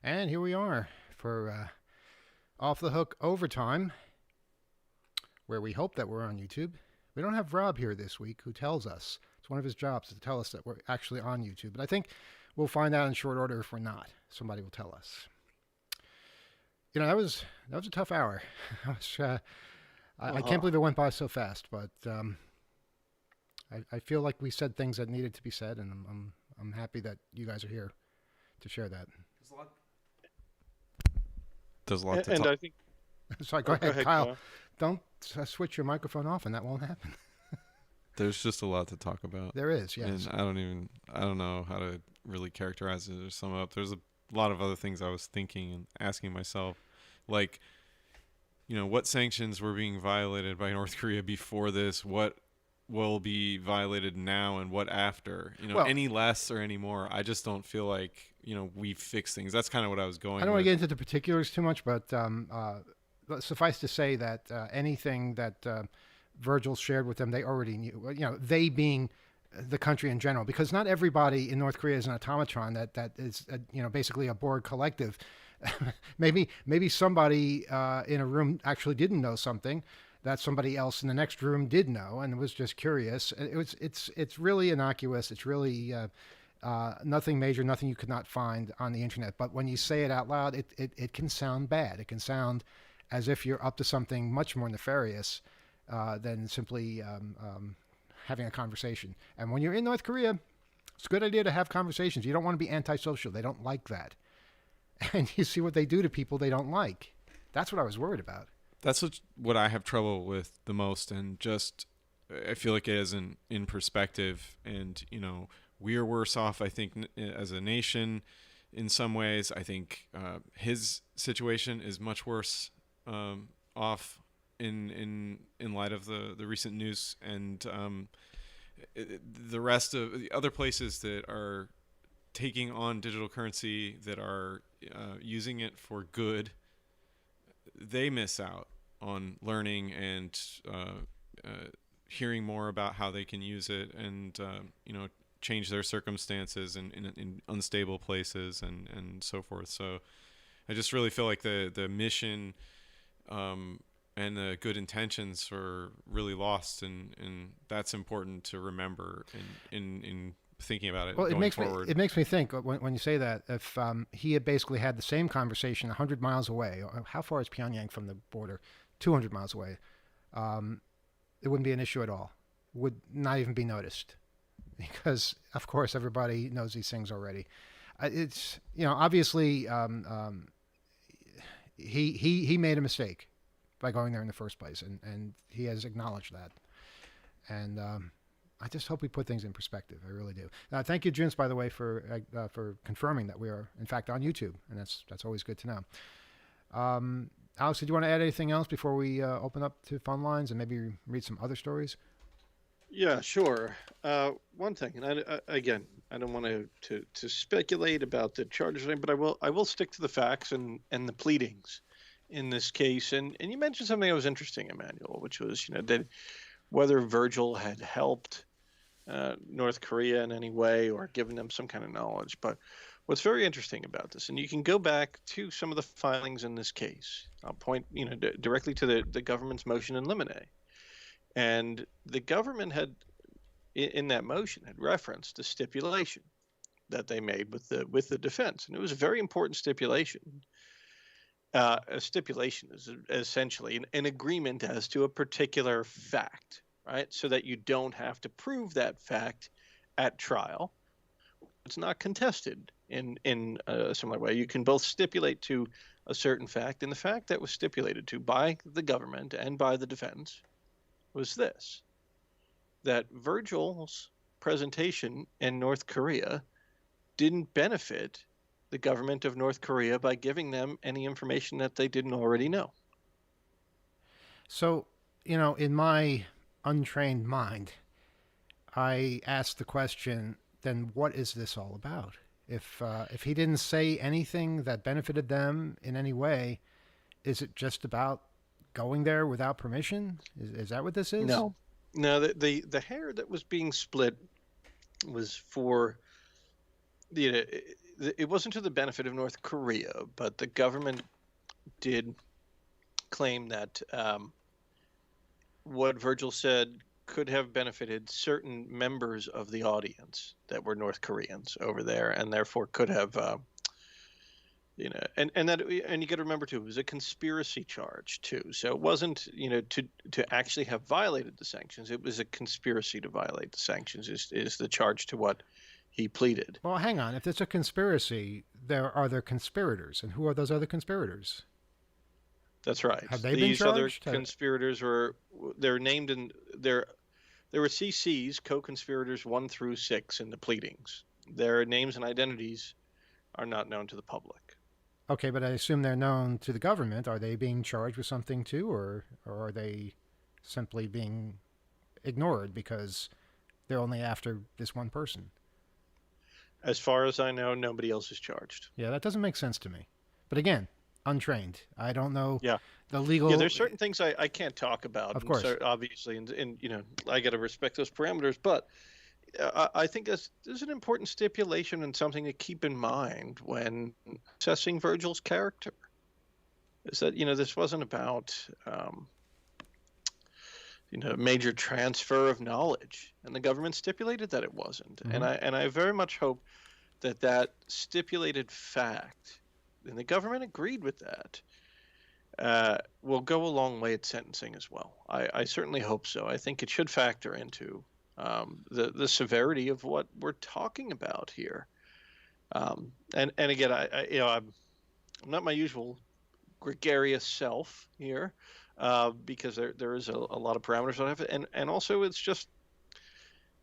And here we are for Off the Hook Overtime, where we hope that we're on YouTube. We don't have Rob here this week, who tells us. It's one of his jobs to tell us that we're actually on YouTube. But I think we'll find out in short order if we're not. Somebody will tell us. You know, that was a tough hour. I can't believe it went by so fast, but I feel like we said things that needed to be said, and I'm happy that you guys are here to share that. There's a lot to And talk. I think. Sorry, go Oh, go ahead, ahead, Kyle. Kyle. Don't switch your microphone off, and that won't happen. There's just a lot to talk about, There is, yes. and I don't know how to really characterize it or sum it up. There's a lot of other things I was thinking and asking myself, like, what sanctions were being violated by North Korea before this? What will be violated now, and what after? Well, Any less or any more? I just don't feel like we fix things. That's kind of what I was going. I don't want to with. get into the particulars too much, but suffice to say that anything that Virgil shared with them, they already knew. They being the country in general, because not everybody in North Korea is an automatron that is basically a Borg collective. maybe somebody in a room actually didn't know something that somebody else in the next room did know and was just curious. It's really innocuous. It's really nothing major, nothing you could not find on the internet. But when you say it out loud, it can sound bad. It can sound as if you're up to something much more nefarious than simply having a conversation. And when you're in North Korea, it's a good idea to have conversations. You don't want to be antisocial. They don't like that. And you see what they do to people they don't like. That's what I was worried about. That's what I have trouble with the most, and just I feel like it isn't in perspective. And we are worse off, I think, as a nation in some ways. I think his situation is much worse off in light of the recent news, and the rest of the other places that are taking on digital currency, that are using it for good, they miss out on learning and hearing more about how they can use it, and change their circumstances in unstable places, and so forth. So I just really feel like the mission and the good intentions are really lost, and that's important to remember in thinking about it, Well, going forward. it makes me think when you say that, if he had basically had the same conversation 100 miles away, how far is Pyongyang from the border? 200 miles away. It wouldn't be an issue at all. Would not even be noticed, because of course everybody knows these things already. It's obviously he made a mistake by going there in the first place, and he has acknowledged that. And I just hope we put things in perspective. I really do. Thank you, Junes, by the way, for confirming that we are in fact on YouTube, and that's always good to know. Alex, did you want to add anything else before we open up to phone lines and maybe read some other stories? Yeah, sure. One thing, and again, I don't want to speculate about the charges, or anything, but I will stick to the facts and the pleadings in this case. And you mentioned something that was interesting, Emmanuel, which was that whether Virgil had helped North Korea in any way or given them some kind of knowledge. But what's very interesting about this, and you can go back to some of the filings in this case. I'll point directly to the government's motion in limine. And the government had, in that motion, had referenced a stipulation that they made with the defense, and it was a very important stipulation. A stipulation is essentially an agreement as to a particular fact, right? So that you don't have to prove that fact at trial. It's not contested in a similar way. You can both stipulate to a certain fact, and the fact that was stipulated to by the government and by the defense was this: that Virgil's presentation in North Korea didn't benefit the government of North Korea by giving them any information that they didn't already know. So, in my untrained mind, I asked the question, then what is this all about? If he didn't say anything that benefited them in any way, is it just about going there without permission? Is that what this is? No, the hair that was being split was for it wasn't to the benefit of North Korea, but the government did claim that what Virgil said could have benefited certain members of the audience that were North Koreans over there, and therefore could have, and you got to remember too, it was a conspiracy charge too. So it wasn't, to actually have violated the sanctions. It was a conspiracy to violate the sanctions. Is the charge to what he pleaded. Well, hang on. If it's a conspiracy, there are conspirators, and who are those other conspirators? That's right. Have they These been other charged? conspirators they're named in there were CCs, co-conspirators 1 through 6 in the pleadings. Their names and identities are not known to the public. Okay, but I assume they're known to the government. Are they being charged with something too, or are they simply being ignored because they're only after this one person? As far as I know, nobody else is charged. Yeah, that doesn't make sense to me. But again, untrained. I don't know Yeah. the legal. Yeah, there's certain things I can't talk about. Of course. So obviously, and I got to respect those parameters. But I think there's an important stipulation and something to keep in mind when assessing Virgil's character. Is that this wasn't about major transfer of knowledge, and the government stipulated that it wasn't. Mm-hmm. And I very much hope that stipulated fact, and the government agreed with that, will go a long way at sentencing as well. I certainly hope so. I think it should factor into the severity of what we're talking about here. And again, I'm not my usual gregarious self here, because there is a lot of parameters on it, and also it's just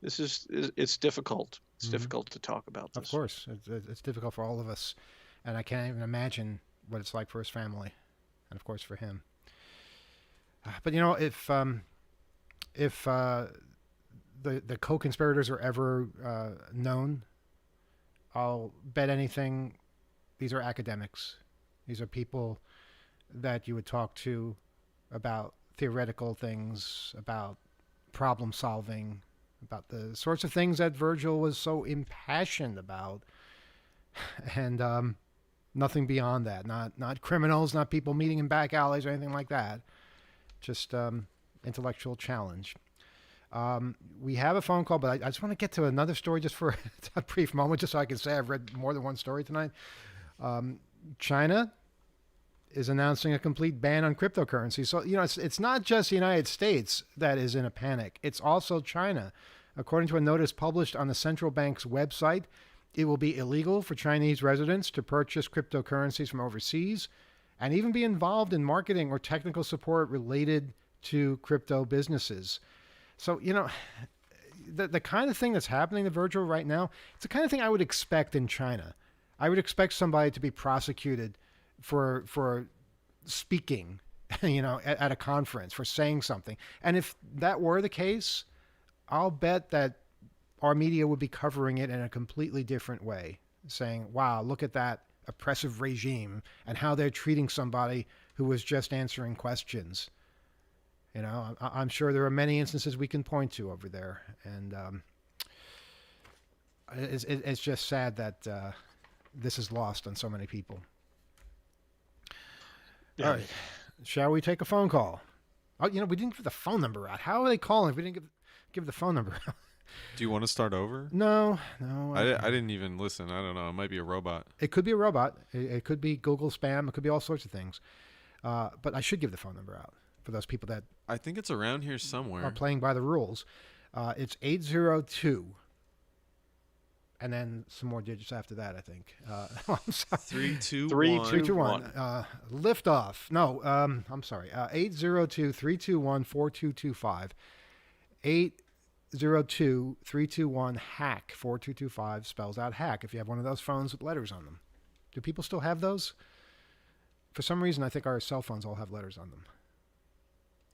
it's difficult. It's Mm-hmm. difficult to talk about this. Of course, it's difficult for all of us, and I can't even imagine what it's like for his family, and of course for him. But if the co-conspirators are ever known, I'll bet anything these are academics. These are people that you would talk to about theoretical things, about problem solving, about the sorts of things that Virgil was so impassioned about, and nothing beyond that. Not criminals, not people meeting in back alleys or anything like that. Just intellectual challenge. We have a phone call, but I just want to get to another story just for a brief moment, just so I can say I've read more than one story tonight. China is announcing a complete ban on cryptocurrency. So, it's not just the United States that is in a panic. It's also China. According to a notice published on the central bank's website, it will be illegal for Chinese residents to purchase cryptocurrencies from overseas and even be involved in marketing or technical support related to crypto businesses. So, the kind of thing that's happening to Virgil right now, it's the kind of thing I would expect in China. I would expect somebody to be prosecuted for speaking, at a conference, for saying something. And if that were the case, I'll bet that our media would be covering it in a completely different way, saying, wow, look at that oppressive regime and how they're treating somebody who was just answering questions. I'm sure there are many instances we can point to over there. And it's just sad that this is lost on so many people. Yeah. All right. Shall we take a phone call? Oh, we didn't give the phone number out. How are they calling if we didn't give the phone number out? Do you want to start over? No. I didn't even listen. I don't know. It might be a robot. It could be a robot. It could be Google spam. It could be all sorts of things. But I should give the phone number out for those people that I think it's around here somewhere. are playing by the rules. It's 802. And then some more digits after that, I think. I'm sorry. 3, 2, 3, 1. 2, 3, 2, 1. Lift off. No, I'm sorry. 802-321-4225. 802-321-HACK. 4225 spells out hack if you have one of those phones with letters on them. Do people still have those? For some reason, I think our cell phones all have letters on them.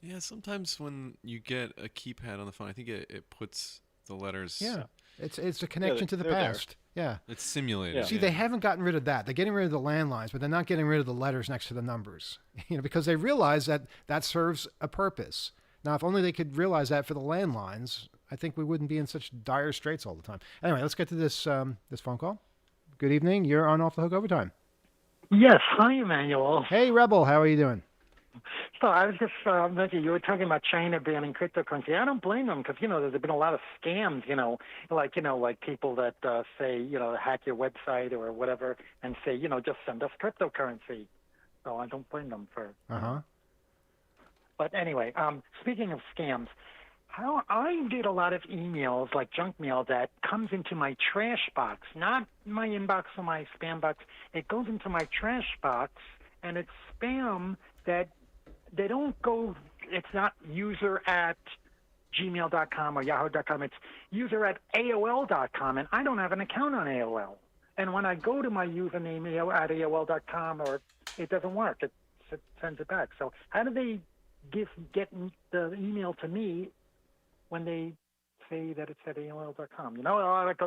Yeah, sometimes when you get a keypad on the phone, I think it puts the letters. Yeah. It's a connection to the they're there. past. Yeah. It's simulated. Yeah. See, they haven't gotten rid of that. They're getting rid of the landlines, but they're not getting rid of the letters next to the numbers. Because they realize that serves a purpose. Now, if only they could realize that for the landlines, I think we wouldn't be in such dire straits all the time. Anyway, let's get to this phone call. Good evening. You're on Off the Hook Overtime. Yes, hi, Emmanuel. Hey, Rebel. How are you doing? So I was just thinking, you were talking about China banning cryptocurrency. I don't blame them because, there's been a lot of scams, like people that say, hack your website or whatever and say, just send us cryptocurrency. So I don't blame them for. Uh-huh. But anyway, speaking of scams, how I get a lot of emails, like junk mail, that comes into my trash box, not my inbox or my spam box. It goes into my trash box, and it's spam that they don't go. It's not user at gmail.com or yahoo.com. It's user at AOL.com, and I don't have an account on AOL. And when I go to my username at AOL.com, or it doesn't work, it sends it back. So how do they get the email to me when they say that it's at AOL.com? Like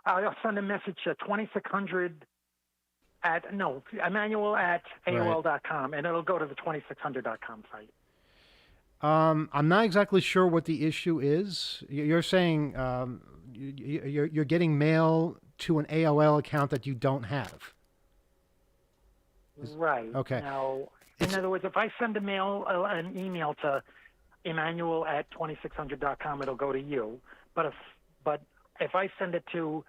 I'll send a message to 2600 Emmanuel at AOL.com, and it'll go to the 2600.com site. I'm not exactly sure what the issue is. You're saying you're getting mail to an AOL account that you don't have. Right. Okay. Now, in other words, if I send an email to Emmanuel at 2600.com, it'll go to you. But if I send it to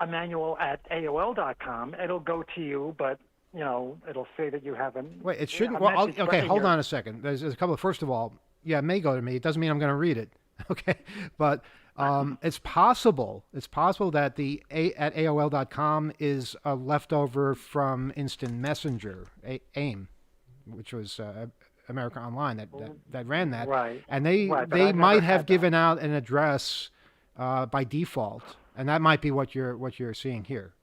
Emmanuel at AOL.com, it'll go to you, but it'll say that you haven't. Wait, it shouldn't. Well, okay, hold on a second. There's a couple of. First of all, yeah, it may go to me. It doesn't mean I'm going to read it. Okay, but it's possible. It's possible that the at AOL.com is a leftover from Instant Messenger, AIM, which was America Online that ran that. Right. And they might have given out an address by default, and that might be what you're seeing here.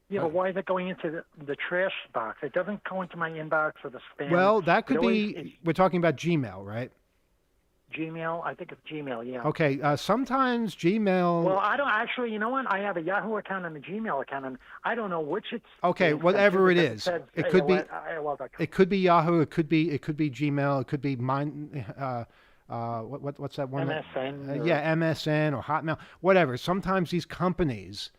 Yeah, but why is it going into the trash box? It doesn't go into my inbox or the spam. Well, that could be. We're talking about Gmail, right? Gmail? I think it's Gmail, yeah. Okay, sometimes Gmail. Well, I don't actually. You know what? I have a Yahoo account and a Gmail account, and I don't know which it's. Okay, whatever it is, it could be. AOL.com. It could be Yahoo. It could be Gmail. It could be mine. What's that one? MSN. Yeah, MSN or Hotmail. Whatever. Sometimes these companies,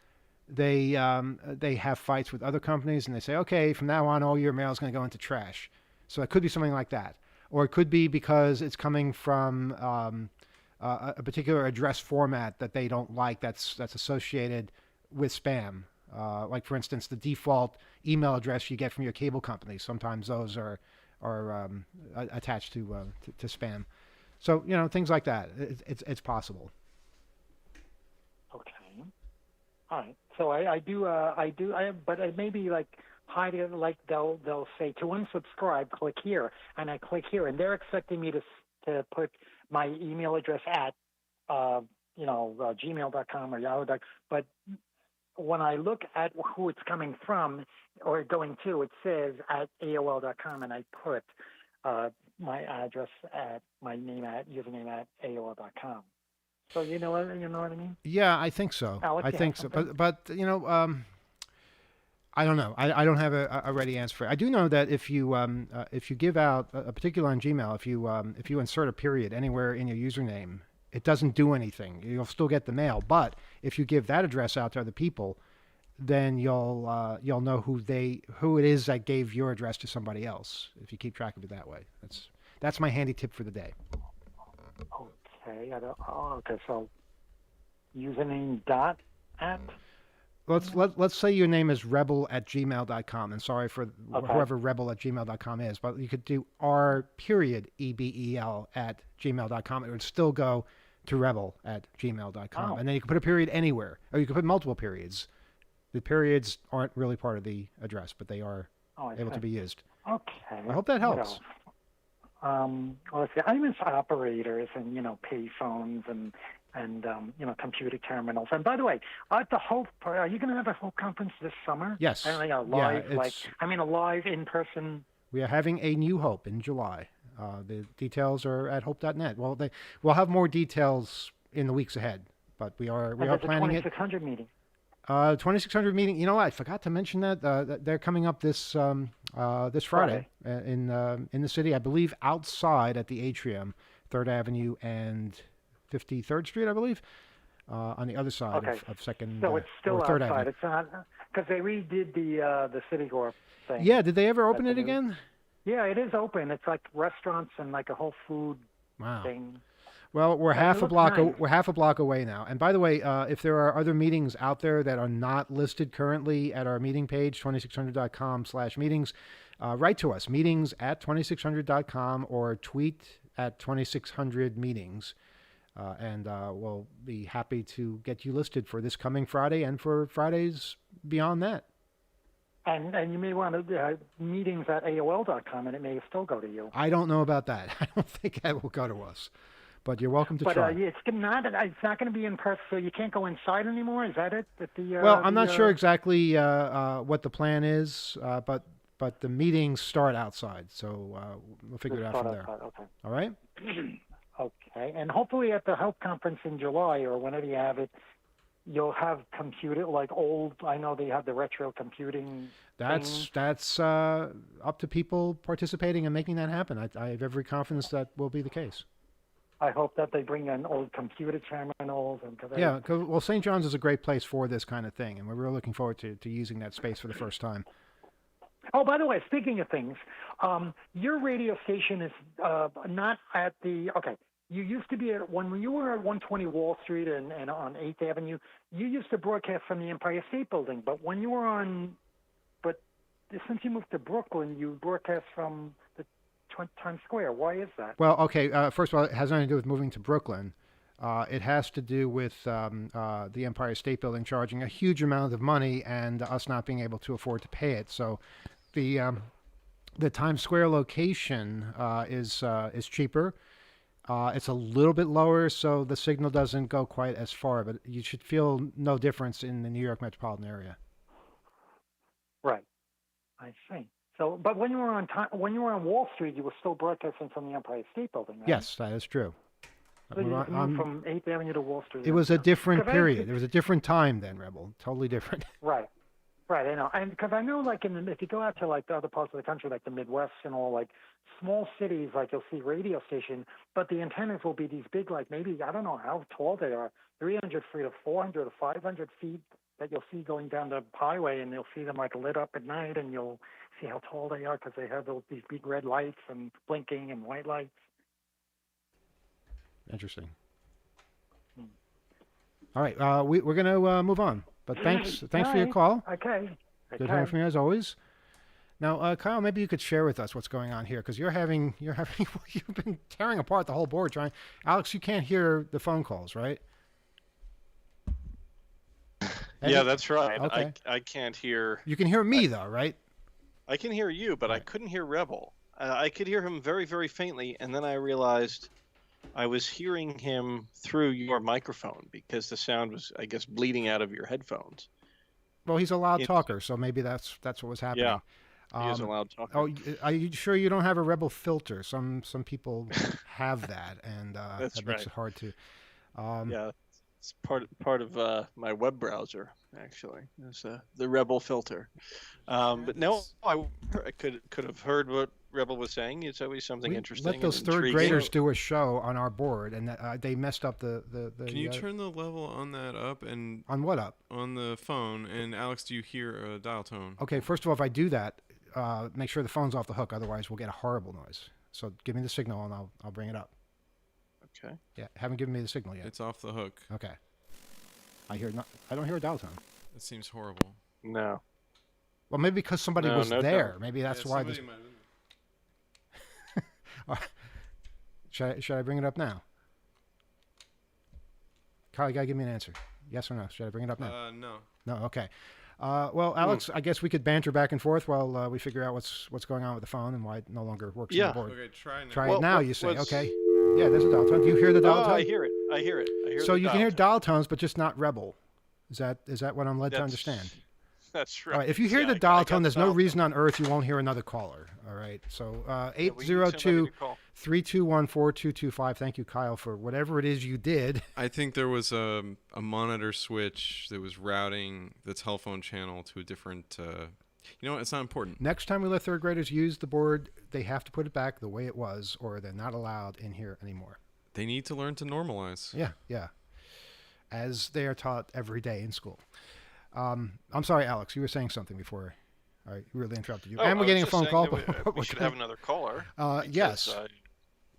they have fights with other companies, and they say, okay, from now on, all your mail is going to go into trash. So it could be something like that. Or it could be because it's coming from a particular address format that they don't like that's associated with spam. Like, for instance, the default email address you get from your cable company. Sometimes those are attached to spam. So, things like that. It's possible. Okay. All right. So but it may be like hide it, like they'll say to unsubscribe, click here, and I click here, and they're expecting me to put my email address at gmail.com or yahoo.com. But when I look at who it's coming from or going to, it says at AOL.com, and I put my address at my username at AOL.com. So you know what I mean? Yeah, I think so. Alex, I think so. But I don't know. I don't have a ready answer for it. I do know that if you give out particularly on Gmail, if you insert a period anywhere in your username, it doesn't do anything. You'll still get the mail. But if you give that address out to other people, then you'll know who it is that gave your address to somebody else. If you keep track of it that way, that's my handy tip for the day. Okay. Okay. So username @. Let's say your name is rebel@gmail.com, and sorry for whoever rebel@gmail.com is, but you could do r.ebel@gmail.com. It would still go to rebel@gmail.com, and then you can put a period anywhere, or you can put multiple periods. The periods aren't really part of the address, but they are able to be used. Okay. I hope that helps. Let's see. I use operators and pay phones and computer terminals. And by the way, at the Hope, are you going to have a Hope conference this summer? Yes. A live in person. We are having a new Hope in July. The details are at hope.net. Well, we'll have more details in the weeks ahead, but we are planning it. 2600 meeting. 2600 meeting. You know what? I forgot to mention that they're coming up this Friday in the city. I believe outside at the atrium, 3rd Avenue and 53rd Street, I believe. on the other side Okay. of second So it's still or Third outside. Avenue. It's not because they redid the Citicorp thing. Yeah, did they ever open That's it a new- again? Yeah, it is open. It's like restaurants and like a whole food Wow. thing. Well, we're And half it a looks block. nice. We're half a block away now. And by the way, if there are other meetings out there that are not listed currently at our meeting page, 2600.com/meetings, write to us, meetings@2600.com, or tweet at 2600meetings, and we'll be happy to get you listed for this coming Friday and for Fridays beyond that. And you may want to meetings at AOL.com, and it may still go to you. I don't know about that. I don't think that will go to us, but you're welcome to try. It's not going to be in person, so you can't go inside anymore. Is that it? Well, I'm not sure exactly what the plan is, but the meetings start outside, so we'll figure it out from there. Okay. All right? Okay, and hopefully at the health conference in July or whenever you have it, you'll have computer like old. I know they have the retro computing. That's up to people participating and making that happen. I have every confidence that will be the case. I hope that they bring in old computer terminals and. Yeah, well, St. John's is a great place for this kind of thing, and we're really looking forward to using that space for the first time. Oh, by the way, speaking of things, your radio station is not at the. Okay, you used to be at when you were at 120 Wall Street and on 8th Avenue. You used to broadcast from the Empire State Building, but when you were on, since you moved to Brooklyn, you broadcast from the Times Square. Why is that? Well, okay. First of all, it has nothing to do with moving to Brooklyn. It has to do with the Empire State Building charging a huge amount of money and us not being able to afford to pay it. So, the Times Square location is cheaper. It's a little bit lower, so the signal doesn't go quite as far. But you should feel no difference in the New York metropolitan area. Right. I see. So, but when you were on Wall Street, you were still broadcasting from the Empire State Building, right? Yes, that is true. So you moved from 8th Avenue to Wall Street. It was a different period. It was a different time then, Rebel. Totally different. Right. Right, I know. And because I know, like, if you go out to, like, the other parts of the country, like the Midwest and all, like, small cities, like, you'll see radio station, but the antennas will be these big, like, maybe, I don't know how tall they are, 300 feet or 400 or 500 feet that you'll see going down the highway, and you'll see them, like, lit up at night, and you'll see how tall they are because they have these big red lights and blinking and white lights. Interesting. All right, we're going to move on. But thanks for your call. Okay. Good hearing from you as always. Now, Kyle, maybe you could share with us what's going on here because you've been tearing apart the whole board trying. Alex, you can't hear the phone calls, right? Yeah, that's right. Okay. I can't hear. You can hear me though, right? I can hear you, but I couldn't hear Rebel. I could hear him very, very faintly, and then I realized I was hearing him through your microphone because the sound was, I guess, bleeding out of your headphones. Well, he's a loud talker, so maybe that's what was happening. Yeah, he is a loud talker. Oh, are you sure you don't have a Rebel filter? Some people have that, and That's that makes right. it hard to. Yeah, it's part of my web browser actually. Is the Rebel filter. But no, I could have heard what Rebel was saying. It's always something interesting. Let those and third intriguing. graders do a show on our board, and they messed up the. Can you turn the level on that up and on what up? on the phone? And Alex, do you hear a dial tone? Okay, first of all, if I do that, make sure the phone's off the hook. Otherwise, we'll get a horrible noise. So give me the signal, and I'll bring it up. Okay. Yeah, haven't given me the signal yet. It's off the hook. Okay. I don't hear a dial tone. It seems horrible. No. Well, maybe because somebody No, was no there. tone. Maybe that's Yeah, why. somebody might have been Should I bring it up now? Kyle, you gotta give me an answer. Yes or no? Should I bring it up now? No. No. Okay. Well, Alex, I guess we could banter back and forth while we figure out what's going on with the phone and why it no longer works on the board. Okay, try now. Try Well, it now. what- You say what's- okay. Yeah, there's a dial tone. Do you hear the dial Oh, tone? I hear it. I hear So the you can dial hear tone. dial tones, but just not Rebel. Is that what I'm led to That's- understand? That's right. All right. If you hear Yeah, the I dial got tone, the there's no dial reason on earth you won't hear another caller. All right. So tone. Yeah, we need somebody to call. 802-321-4225. Thank you, Kyle, for whatever it is you did. I think there was a monitor switch that was routing the telephone channel to a different. You know what? It's not important. Next time we let third graders use the board, they have to put it back the way it was, or they're not allowed in here anymore. They need to learn to normalize. Yeah, yeah. as they are taught every day in school. I'm sorry, Alex, you were saying something before I really interrupted you. Oh, and we're I getting a was just phone saying call. that but we we're should gonna- have another caller. Yes.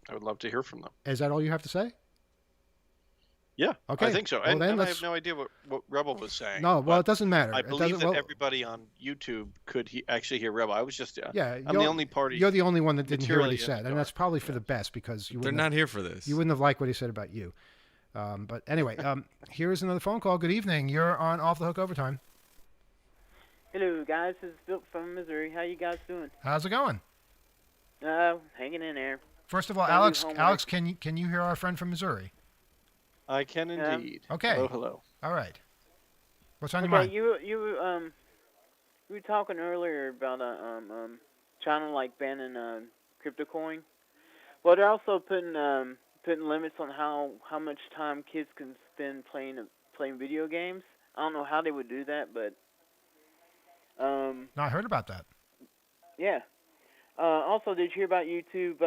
I would love to hear from them. Is that all you have to say? Yeah, Okay. I think so. Well, And, then and I let's- have no idea what Rebel was saying. No, well, but it doesn't matter. I It believe doesn't, that well, everybody on YouTube could actually hear Rebel. I was just yeah, I'm the only party. You're the only one that didn't hear what he materially in the said, and that's dark. probably for the best because you They're wouldn't not have, here for this. you wouldn't have liked what he said about you. But anyway, here's another phone call. Good evening. You're on Off the Hook Overtime. Hello, guys. This is Bill from Missouri. How you guys doing? How's it going? Hanging in there. First of all, Gotta do Alex, homework. Alex, can you hear our friend from Missouri? I can indeed. Okay. Hello. All right. What's on your Okay, mind? you were talking earlier about China like banning crypto coin. Well, they're also putting limits on how much time kids can spend playing video games. I don't know how they would do that, but No, I heard about that. yeah. Also, did you hear about YouTube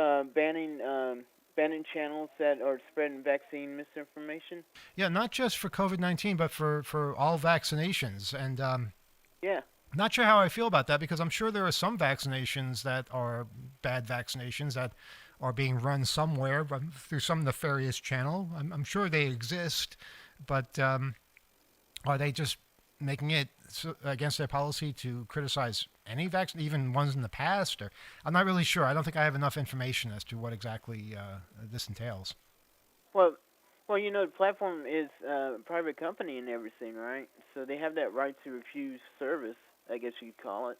banning channels that are spreading vaccine misinformation? Yeah, not just for COVID-19, but for all vaccinations. And Yeah. not sure how I feel about that because I'm sure there are some vaccinations that are bad vaccinations that are being run somewhere through some nefarious channel. I'm sure they exist, but are they just making it against their policy to criticize any vaccine, even ones in the past? Or I'm not really sure. I don't think I have enough information as to what exactly this entails. Well, the platform is a private company and everything, right? So they have that right to refuse service, I guess you'd call it.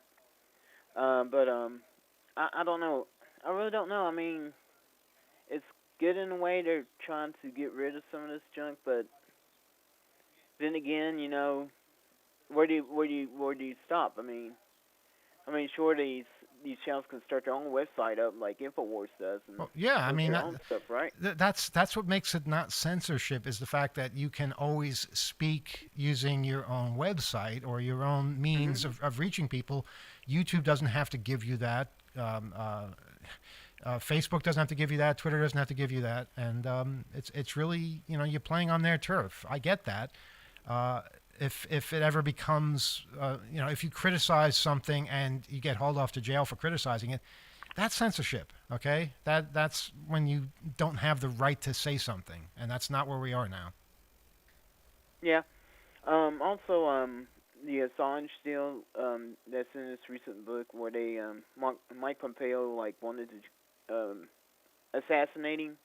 But I don't know. I really don't know. I mean, it's good in a way they're trying to get rid of some of this junk, but then again, where do you stop? I mean, sure these channels can start their own website up like InfoWars does. And Well, yeah, I post mean, their own stuff, right? that's what makes it not censorship is the fact that you can always speak using your own website or your own means of reaching people. YouTube doesn't have to give you that. Facebook doesn't have to give you that. Twitter doesn't have to give you that. And it's really, you're playing on their turf. I get that. If it ever becomes, if you criticize something and you get hauled off to jail for criticizing it, that's censorship, okay? That's when you don't have the right to say something, and that's not where we are now. Yeah. Also, the Assange deal that's in this recent book where they Mike Pompeo wanted to assassinate him.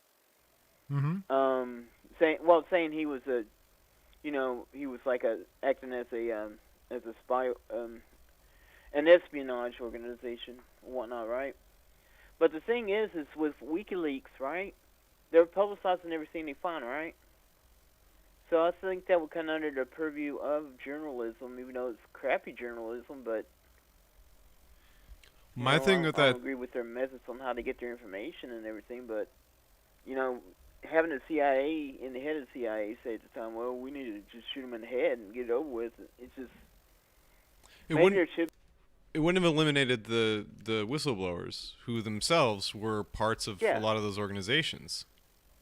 Mm-hmm. Saying he was he was acting as a spy, an espionage organization and whatnot, right? But the thing is with Wikileaks, right? They're publicizing everything they find, right? So I think that would come under the purview of journalism, even though it's crappy journalism. But My thing with I that, don't agree with their methods on how they get their information and everything. But having the CIA and the head of the CIA say at the time, well, we need to just shoot him in the head and get it over with. It's just it wouldn't have eliminated the whistleblowers who themselves were parts of a lot of those organizations.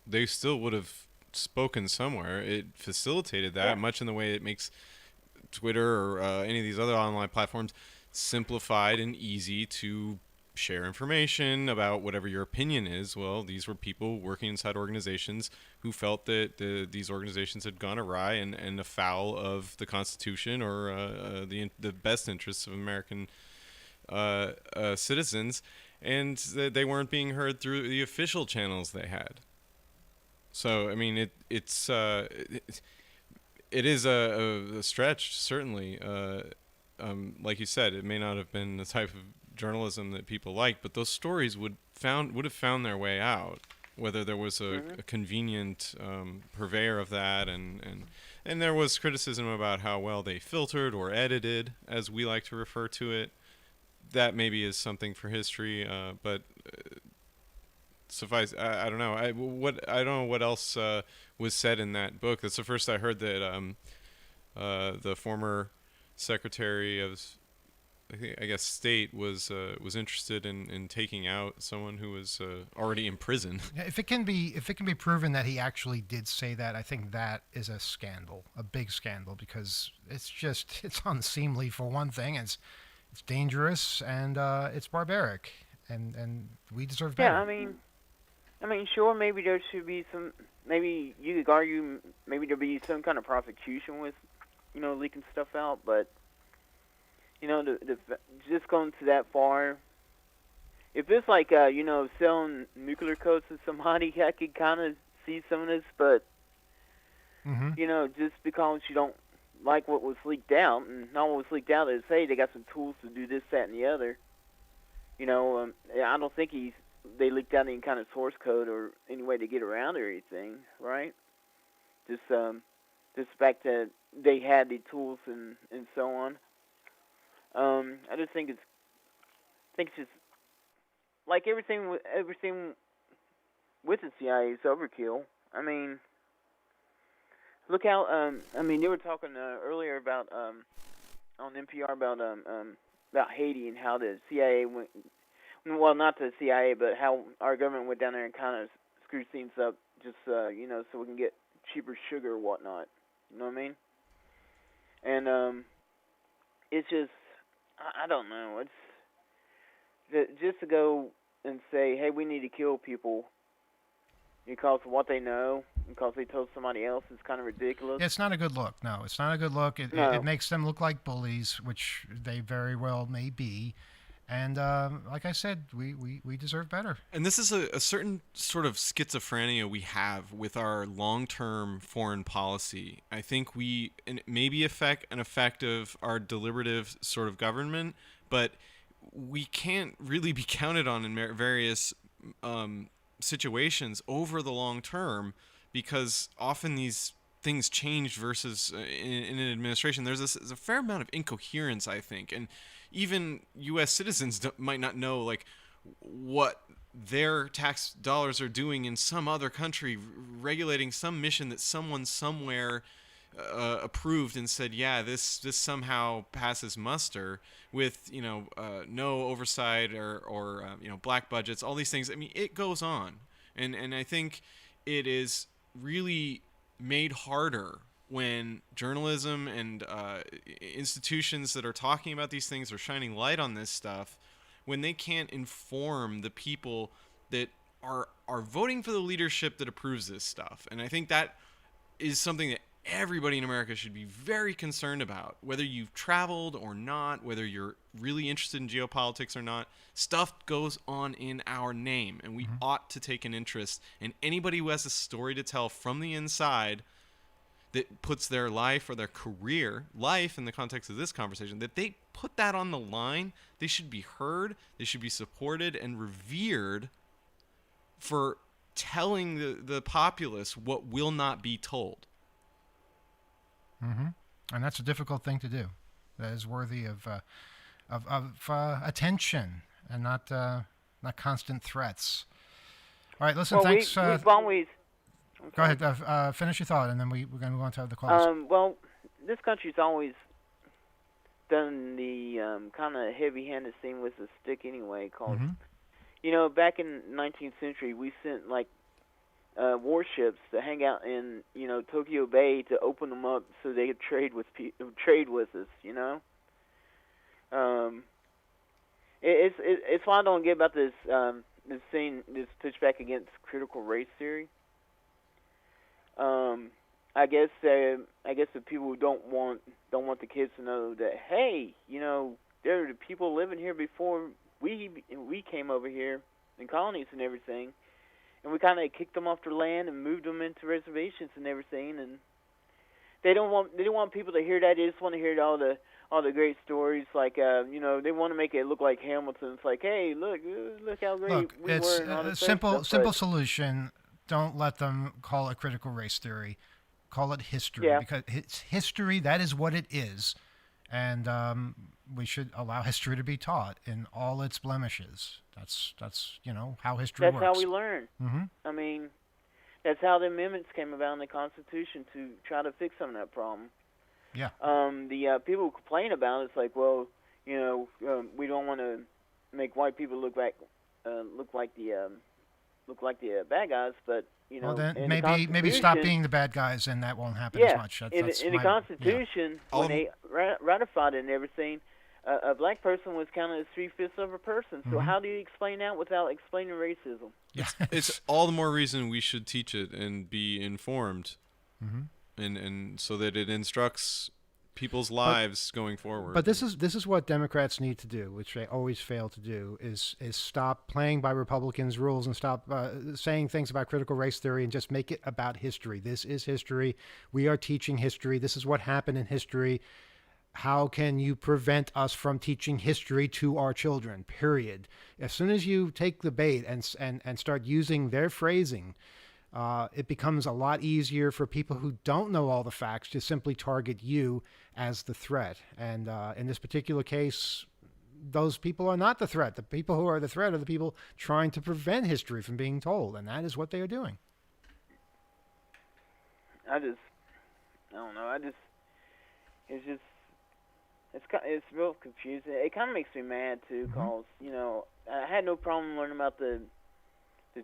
They still would have spoken somewhere. It facilitated that much in the way it makes Twitter or any of these other online platforms simplified and easy to share information about whatever your opinion is. Well, these were people working inside organizations who felt that these organizations had gone awry and afoul of the Constitution or the best interests of American citizens, and that they weren't being heard through the official channels they had. So, I mean, it is a stretch, certainly. Like you said, it may not have been the type of journalism that people like, but those stories would have found their way out, whether there was a convenient purveyor of that, and there was criticism about how well they filtered or edited, as we like to refer to it. That maybe is something for history, but suffice. I don't know. I don't know what else was said in that book. That's the first I heard that the former Secretary of I guess state was interested in taking out someone who was already in prison. Yeah, if it can be proven that he actually did say that, I think that is a scandal, a big scandal, because it's unseemly for one thing. It's dangerous and it's barbaric, and we deserve Yeah, better. I mean, sure, maybe there should be some. Maybe you could argue maybe there'd be some kind of prosecution with, leaking stuff out. But just going to that far. If it's like selling nuclear codes to somebody, I could kind of see some of this. But Hmm. just because you don't like what was leaked out, and not what was leaked out is, hey, they got some tools to do this, that, and the other. I don't think they leaked out any kind of source code or any way to get around or anything, right? Just the fact that they had the tools and so on. I just think it's just like everything with the CIA is overkill. I mean, look how they were talking earlier about on NPR about Haiti and how the CIA went. Well, not the CIA, but how our government went down there and kind of screwed things up, just so we can get cheaper sugar or whatnot. You know what I mean? And it's just I don't know. It's just to go and say, hey, we need to kill people because of what they know, because they told somebody else, is kind of ridiculous. It's not a good look. No, it's not a good look. No. It makes them look like bullies, which they very well may be. And like I said, we deserve better. And this is a certain sort of schizophrenia we have with our long-term foreign policy. I think it may be an effect of our deliberative sort of government, but we can't really be counted on in various situations over the long term, because often these things change versus in an administration. There's a fair amount of incoherence, I think, and even U.S. citizens might not know like what their tax dollars are doing in some other country, regulating some mission that someone somewhere approved and said, yeah, this somehow passes muster, with no oversight or black budgets, all these things. I mean, it goes on, and I think it is really made harder when journalism and institutions that are talking about these things are shining light on this stuff, when they can't inform the people that are voting for the leadership that approves this stuff. And I think that is something that everybody in America should be very concerned about, whether you've traveled or not, whether you're really interested in geopolitics or not. Stuff goes on in our name, and we ought to take an interest. And anybody who has a story to tell from the inside that puts their life or their career, life in the context of this conversation, that they put that on the line, they should be heard, they should be supported and revered for telling the populace what will not be told. And that's a difficult thing to do. That is worthy of attention and not constant threats. All right, listen. Well, thanks. we've always. Go ahead. Finish your thought, and then we're going to move on to the calls. Well, this country's always done the kind of heavy-handed thing with the stick anyway. Cause back in the 19th century, we sent like warships to hang out in Tokyo Bay to open them up so they could trade with us. It's why I don't get about this this pushback against critical race theory. I guess the people who don't want the kids to know that, hey, there are the people living here before we came over here in colonies and everything, and we kind of kicked them off their land and moved them into reservations and everything, and they don't want people to hear that. They just want to hear all the great stories, like they want to make it look like Hamilton. It's like, hey, look how great we were. And all this simple stuff, solution. Don't let them call it critical race theory. Call it history, because it's history. That is what it is, and we should allow history to be taught in all its blemishes. That's how history works. That's how we learn. I mean, that's how the amendments came about in the Constitution, to try to fix some of that problem. Yeah. The people who complain about it, it's like, well, We don't want to make white people look like the bad guys, but Well, then in the maybe stop Constitution, being the bad guys, and that won't happen as yeah, much. That's in the my, Constitution, All when of- they ratified it and everything, a black person was counted as 3/5 of a person. So how do you explain that without explaining racism? yeah. It's all the more reason we should teach it and be informed, Mm-hmm. and so that it instructs people's lives going forward. But this is what Democrats need to do, which they always fail to do, is stop playing by Republicans' rules and stop saying things about critical race theory and just make it about history. This is history. We are teaching history. This is what happened in history. How can you prevent us from teaching history to our children? Period. As soon as you take the bait and start using their phrasing, it becomes a lot easier for people who don't know all the facts to simply target you as the threat. And in this particular case, those people are not the threat. The people who are the threat are the people trying to prevent history from being told, and that is what they are doing. I don't know. It's real confusing. It kind of makes me mad too, cause I had no problem learning about the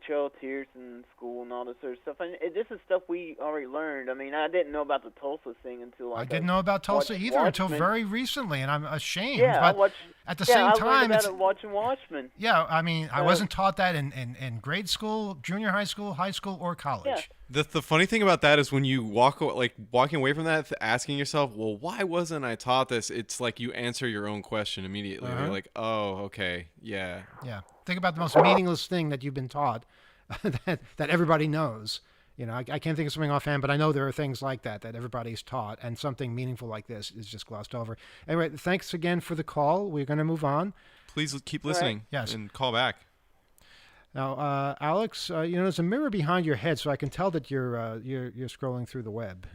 trail of tears in school and all this sort of stuff. And this is stuff we already learned. I mean, I didn't know about the Tulsa thing until I didn't know about Tulsa watched either until Watchmen. very recently, and I'm ashamed. Yeah, but at the I same learned time, about it's, it watching Watchmen. yeah, I mean, I wasn't taught that in grade school, junior high school, or college. Yeah. The funny thing about that is when you walking away from that, asking yourself, well, why wasn't I taught this? It's like you answer your own question immediately. You're like, oh, okay, yeah. Yeah. Think about the most meaningless thing that you've been taught that everybody knows. I can't think of something offhand, but I know there are things like that everybody's taught, and something meaningful like this is just glossed over. Anyway, thanks again for the call. We're going to move on. Please keep listening. Yes. And call back. Now, Alex, there's a mirror behind your head, so I can tell that you're scrolling through the web.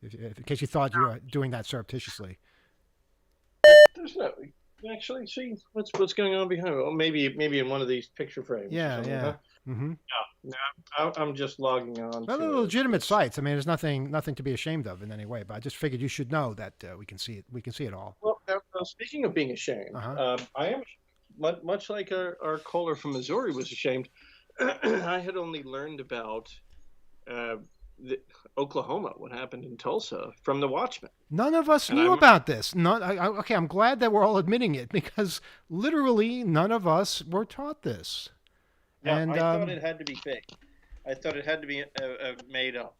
In case you thought you were doing that surreptitiously. There's no. You actually see what's going on behind me. Well, maybe in one of these picture frames. Yeah, yeah. Huh? Mm-hmm. No, I'm just logging on. Well, to they're legitimate sites. I mean, there's nothing to be ashamed of in any way. But I just figured you should know that we can see it. We can see it all. Well, speaking of being ashamed, I am much like our caller from Missouri was ashamed. I had only learned about Oklahoma, what happened in Tulsa, from the Watchmen. None of us knew about this. Okay, I'm glad that we're all admitting it, because literally none of us were taught this. Yeah, and I thought it had to be fake. I thought it had to be made up,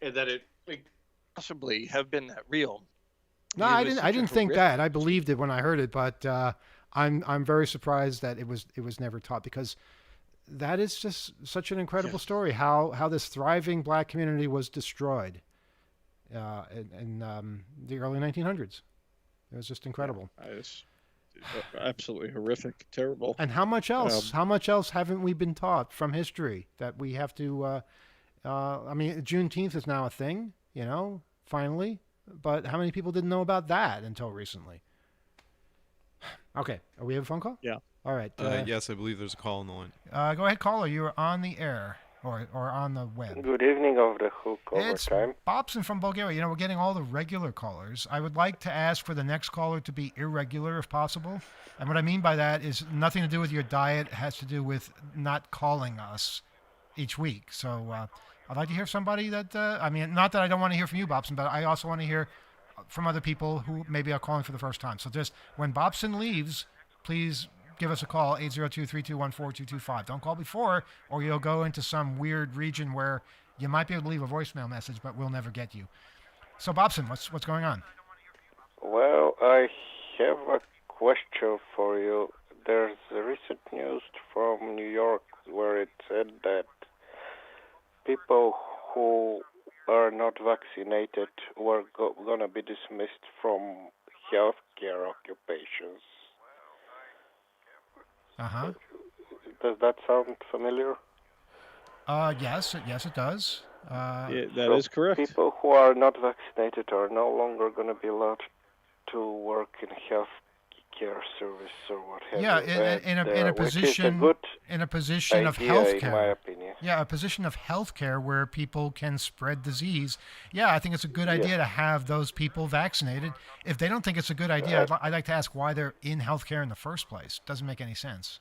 and that it possibly have been that real. No, I didn't think that. I believed it when I heard it, but I'm very surprised that it was never taught, because that is just such an incredible story. How this thriving black community was destroyed in the early 1900s. It was just incredible. Yeah, it's absolutely horrific, terrible. And how much else? How much else haven't we been taught from history that we have to? I mean, Juneteenth is now a thing, finally. But how many people didn't know about that until recently? Okay, we have a phone call? Yeah. All right. Yes, I believe there's a call on the line. Go ahead, caller. You are on the air or on the web. Good evening, Off the Hook It's Overtime. Bobson from Bulgaria. We're getting all the regular callers. I would like to ask for the next caller to be irregular if possible. And what I mean by that is nothing to do with your diet. It has to do with not calling us each week. So I'd like to hear somebody that, not that I don't want to hear from you, Bobson, but I also want to hear from other people who maybe are calling for the first time. So just when Bobson leaves, please give us a call, 802-321-4225. Don't call before, or you'll go into some weird region where you might be able to leave a voicemail message, but we'll never get you. So, Bobson, what's going on? Well, I have a question for you. There's a recent news from New York where it said that people who are not vaccinated were going to be dismissed from healthcare occupations. Uh-huh. Does that sound familiar? Yes, it does. That is correct. People who are not vaccinated are no longer going to be allowed to work in healthcare service or what have Yeah, you. in a Which is a position good in a position of idea, in my healthcare. opinion. Yeah, a position of healthcare where people can spread disease. Yeah, I think it's a good Yes. idea to have those people vaccinated. If they don't think it's a good idea, I'd like to ask why they're in healthcare in the first place. Doesn't make any sense.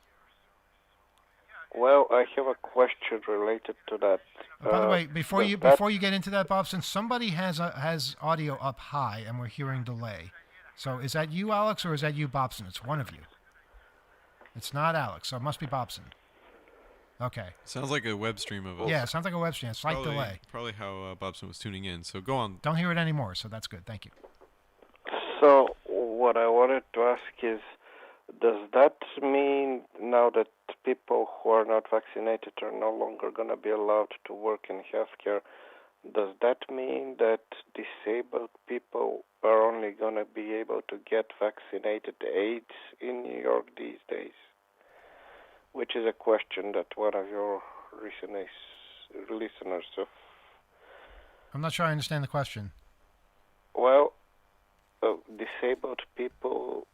Well, I have a question related to that. By the way, before does you that- before you get into that, Bob, since somebody has audio up high and we're hearing delay, so is that you, Alex, or is that you, Bobson? It's one of you. It's not Alex, so it must be Bobson. Okay. Sounds like a web stream of us. Yeah, it sounds like a web stream. Slight probably, delay. Probably how Bobson was tuning in. So go on. Don't hear it anymore, so that's good. Thank you. So what I wanted to ask is, does that mean now that people who are not vaccinated are no longer going to be allowed to work in healthcare? Does that mean that disabled people are only going to be able to get vaccinated AIDS in New York these days? Which is a question that one of your listeners of. I'm not sure I understand the question. Well, disabled people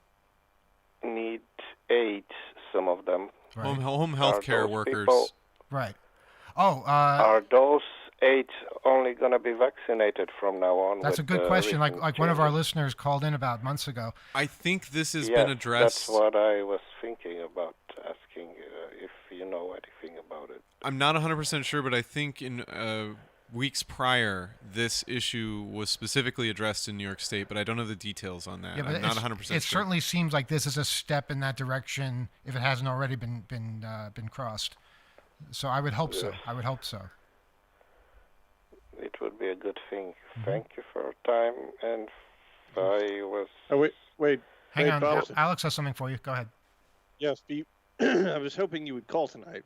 need AIDS, some of them. Right. Home health care those workers. people- Right. Oh, Are those AIDS only going to be vaccinated from now on? that's a with good the question. Like recent one of our changes? listeners called in about months ago. I think this has Yes, been addressed. That's what I was thinking about, asking if you know anything about it. I'm not 100% sure, but I think in weeks prior, this issue was specifically addressed in New York State, but I don't know the details on that. Yeah, but I'm not 100% sure. it certainly seems like this is a step in that direction if it hasn't already been crossed. So I would hope so. Yes. I would hope so. It would be a good thing. Mm-hmm. Thank you for your time, and I was. Oh, wait. Hang Hey, on, Bob. Alex has something for you. Go ahead. Yes, I was hoping you would call tonight.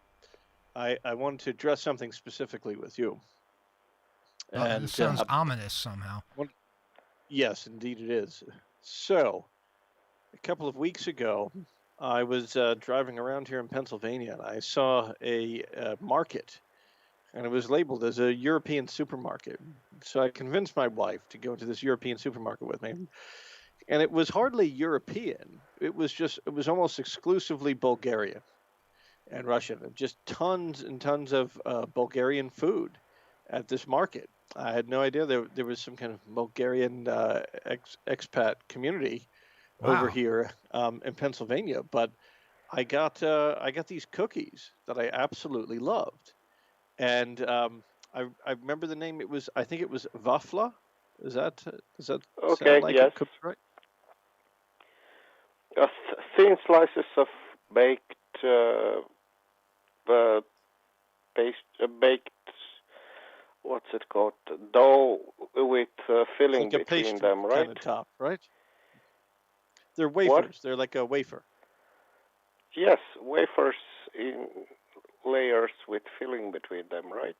I wanted to address something specifically with you. This sounds ominous somehow. Yes, indeed it is. So, a couple of weeks ago, I was driving around here in Pennsylvania, and I saw a market, and it was labeled as a European supermarket. So I convinced my wife to go to this European supermarket with me, and it was hardly European. It was almost exclusively Bulgarian and Russian, and just tons and tons of Bulgarian food at this market. I had no idea there was some kind of Bulgarian expat community over Wow. here in Pennsylvania. But I got these cookies that I absolutely loved, and I remember the name. I think it was Wafla. Does that Okay, sound like yes. it cooked right? Thin slices of baked baked. What's it called? Dough with filling Like a between pastry them, right? kind of top, right? They're wafers. They're like a wafer. Yes, wafers in layers with filling between them, right?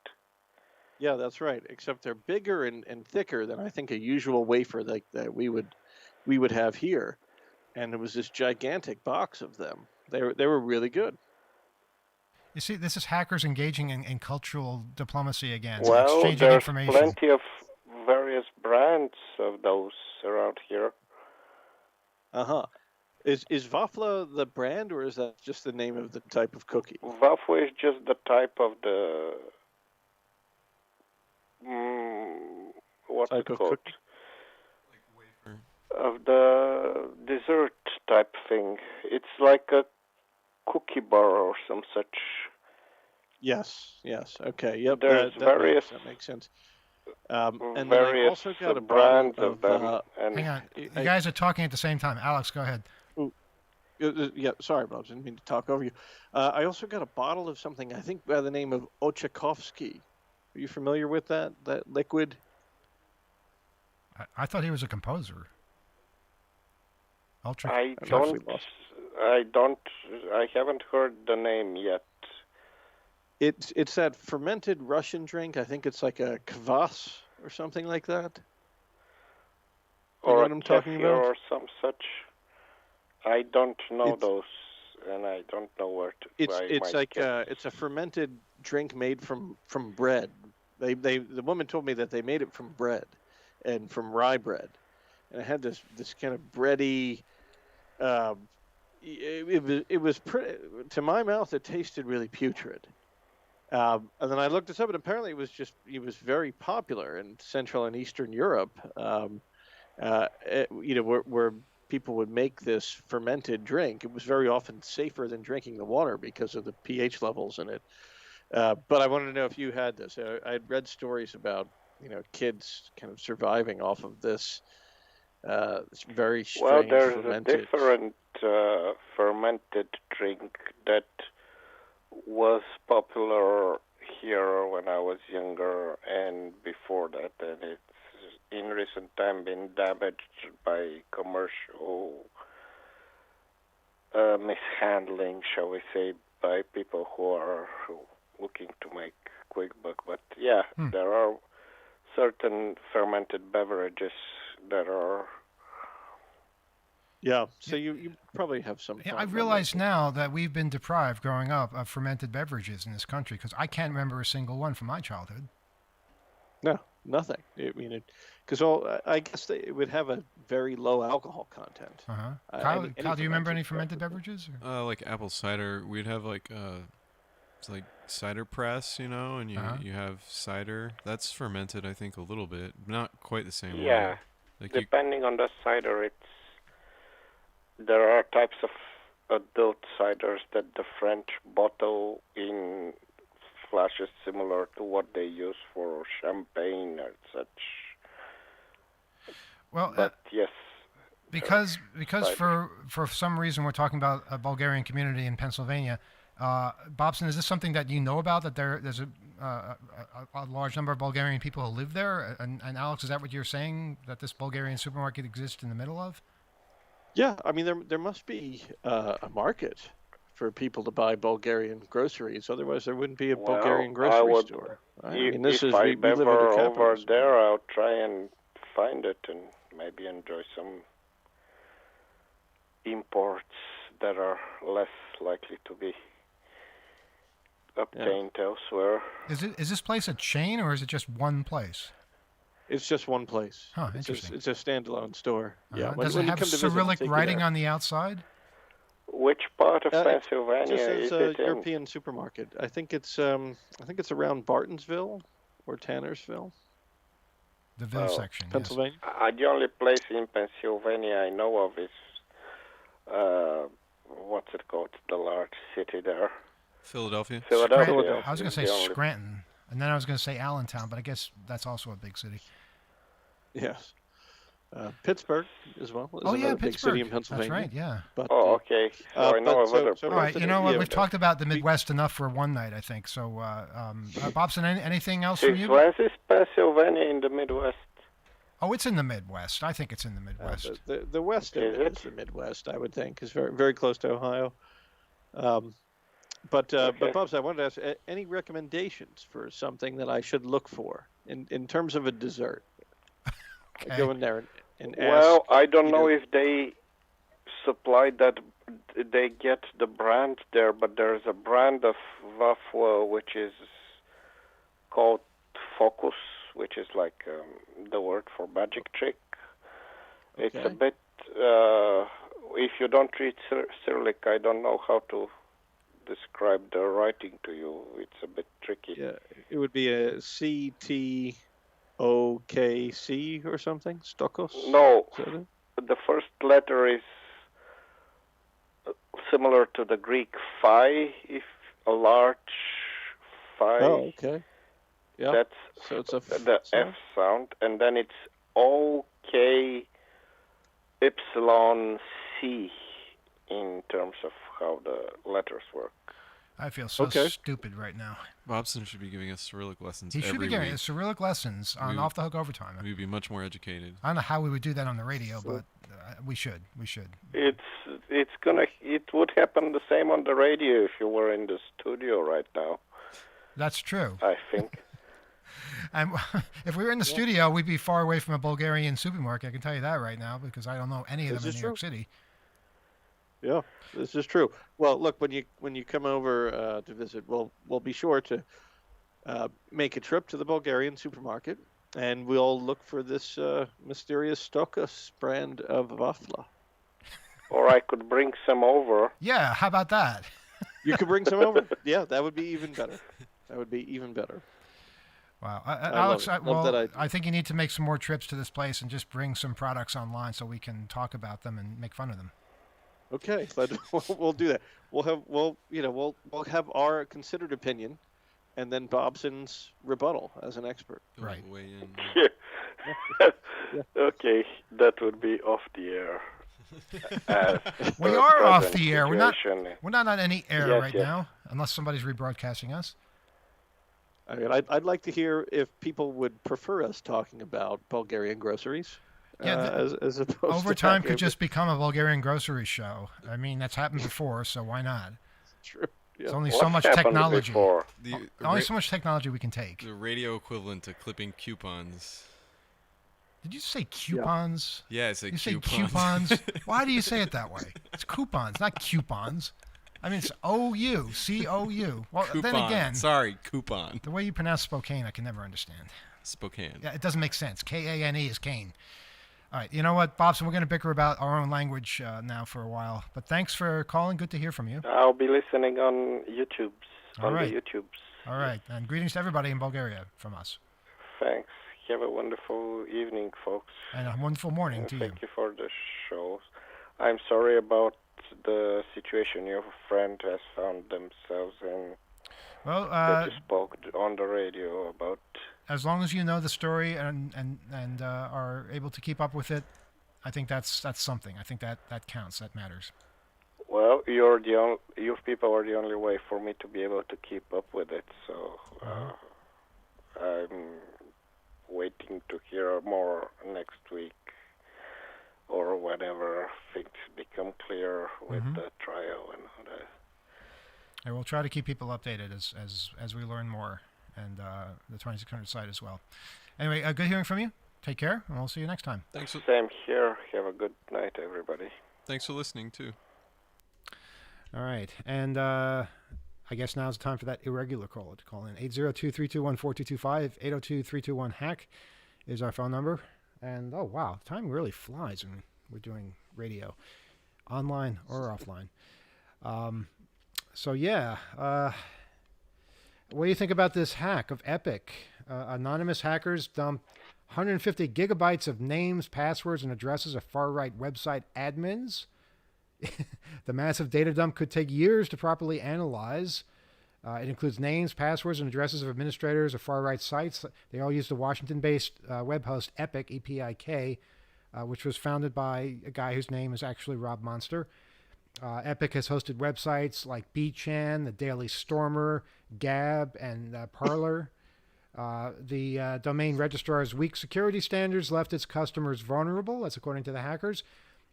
Yeah, that's right. Except they're bigger and thicker than I think a usual wafer like that we would have here. And it was this gigantic box of them. They were really good. You see, this is hackers engaging in cultural diplomacy again, Well, exchanging there's information. plenty of various brands of those around here. Uh-huh. Is Wafla the brand, or is that just the name of the type of cookie? Waffle is just the type of the what's Type it of called? cookie? Of the dessert type thing. It's like a cookie bar or some such. Yes. Okay. Yep. There's various that makes sense. And then I various also got a brands bottle of them, and Hang on. You I- guys are talking at the same time. Alex, go ahead. Yeah, sorry, Bob. I didn't mean to talk over you. I also got a bottle of something, I think by the name of Ochakovsky. Are you familiar with that liquid? I thought he was a composer. Ultra. I actually don't. I haven't heard the name yet. It's that fermented Russian drink. I think it's like a kvass or something like that. You know Or what a I'm talking kefir about? or some such. I don't know It's- those, and I don't know where to. It's like it's a fermented drink made from bread. The woman told me that they made it from bread, and from rye bread, and it had this kind of bready um, it was pretty, to my mouth, it tasted really putrid. And then I looked this up, and apparently it was very popular in Central and Eastern Europe. Where people would make this fermented drink. It was very often safer than drinking the water because of the pH levels in it. But I wanted to know if you had this. I'd read stories about kids kind of surviving off of this very Well, strange there's a fermented. different fermented drink that was popular here when I was younger and before that, and it's in recent time been damaged by commercial mishandling, shall we say, by people who are looking to make quick buck. But yeah, there are certain fermented beverages that are. Yeah, so you probably have some. Yeah, thought I on realize that. now that we've been deprived growing up of fermented beverages in this country because I can't remember a single one from my childhood. No, nothing. I mean, because I guess it would have a very low alcohol content. Uh-huh. Any Kyle, do you remember any fermented fermented beverage. beverages? Or? Like apple cider. We'd have like it's like cider press, and you have cider. That's fermented, I think, a little bit. Not quite the same Yeah, way. Like depending on the cider, there are types of adult ciders that the French bottle in flashes similar to what they use for champagne or such. Well, But yes. because cider. for some reason we're talking about a Bulgarian community in Pennsylvania. Bobson, is this something that you know about? That there's a large number of Bulgarian people who live there? And Alex, is that what you're saying? That this Bulgarian supermarket exists in the middle of? Yeah, I mean there must be a market for people to buy Bulgarian groceries. Otherwise, there wouldn't be a Bulgarian Well, I grocery would, store. Right? I mean, if I'm we live in ever a over capitalist there, world. I'll try and find it and maybe enjoy some imports that are less likely to be obtained elsewhere. Is this place a chain or is it just one place? It's just one place. Huh, interesting. It's a standalone store. Yeah. Does it when you have come to visit, I'll Cyrillic take you writing there. on the outside? Which part of It Pennsylvania just is says it in? European supermarket. I think it's around Bartonsville or Tannersville, The Ville section, yes. Pennsylvania. The only place in Pennsylvania I know of is, what's it called, the large city there? Philadelphia. Philadelphia. I was going is to say the only- Scranton, and then I was going to say Allentown, but I guess that's also a big city. Yes. Pittsburgh as well. Is Oh yeah, another big Pittsburgh. city in Pennsylvania. That's right. Yeah. But, Oh, okay. So I know of other so All right. Anthony, You know what? yeah, We've talked about the Midwest enough for one night, I think. So, Bobson, anything else from Since you? when is Pennsylvania in the Midwest? Oh, it's in the Midwest. I think it's in the Midwest. the west of Is it it? is the Midwest, I would think, is very very close to Ohio. But Okay. Bobs, I wanted to ask any recommendations for something that I should look for in terms of a dessert. Okay. I go in there and ask. Well, I don't know either- if they supply that. They get the brand there, but there's a brand of waffle which is called Focus, which is like the word for magic trick. It's a Okay. bit. If you don't read Cyrillic, I don't know how to describe the writing to you. It's a bit tricky. Yeah, it would be a CTOKC or something. Stokos. No, Is that it? the first letter is similar to the Greek phi, if a large phi. Oh, okay. Yeah. That's So it's a the F sound, and then it's OK Epsilon C in terms of how the letters work. I feel so Okay. stupid right now. Bobson should be giving us Cyrillic lessons He should every be giving week. us Cyrillic lessons on We- Off the Hook Overtime. We'd be much more educated. I don't know how we would do that on the radio, but we should. We should. It would happen the same on the radio if you were in the studio right now, That's true. I think. And if we were in the studio, we'd be far away from a Bulgarian supermarket. I can tell you that right now because I don't know any of This them in is New York City. Yeah, this is true. Well, look, when you come over to visit, we'll be sure to make a trip to the Bulgarian supermarket, and we'll look for this mysterious Stokos brand of wafla. Or I could bring some over. Yeah, how about that? You could bring some over. Yeah, that would be even better. That would be even better. Wow, love Alex, it. Love that idea. I think you need to make some more trips to this place and just bring some products online so we can talk about them and make fun of them. Okay, but we'll do that. We'll have our considered opinion, and then Bobson's rebuttal as an expert. Right. Weigh in. Okay, that would be off the air. We are off the air. Situation. We're not on any air Yes, right yes. now, unless somebody's rebroadcasting us. I mean, I'd like to hear if people would prefer us talking about Bulgarian groceries. Yeah, as opposed Overtime to could just become a Bulgarian grocery show. I mean, that's happened before, so why not? true. There's Yeah. only What so much happened technology. before? Only so much technology we can take. The radio equivalent to clipping coupons. Did you say coupons? Yeah, it's like You say coupons. coupons? Why do you say it that way? It's coupons, not coupons. I mean, it's O-U, C-O-U. Well, Coupon. then again, Sorry, coupon. the way you pronounce Spokane, I can never understand. Spokane. Yeah, it doesn't make sense. K-A-N-E is Kane. All right, you know what, Bobson, we're going to bicker about our own language now for a while. But thanks for calling. Good to hear from you. I'll be listening on YouTube's. All right. The YouTubes. All right, and greetings to everybody in Bulgaria from us. Thanks. Have a wonderful evening, folks. And a wonderful morning And to you. thank you for the shows. I'm sorry about the situation your friend has found themselves in. Well, That you spoke on the radio about. as long as you know the story and are able to keep up with it, I think that's something. I think that counts. That matters. Well, you people are the only way for me to be able to keep up with it. So I'm waiting to hear more next week or whenever things become clear with the trial and all that. I will try to keep people updated as we learn more, and the 2600 site as well. Anyway, good hearing from you. Take care, and we'll see you next time. Thanks for, Same here. Have a good night, everybody. thanks for listening, too. All right, and I guess now's the time for that irregular caller to call in. 802-321-4225, 802-321-HACK is our phone number. And, oh, wow, time really flies when we're doing radio, online or offline. So, yeah, what do you think about this hack of Epic? Anonymous hackers dumped 150 gigabytes of names, passwords, and addresses of far-right website admins. The massive data dump could take years to properly analyze. It includes names, passwords, and addresses of administrators of far-right sites. They all use the Washington-based web host Epic, E-P-I-K, which was founded by a guy whose name is actually Rob Monster. Epic has hosted websites like B-Chan, The Daily Stormer, Gab, and Parler. The domain registrar's weak security standards left its customers vulnerable, that's according to the hackers.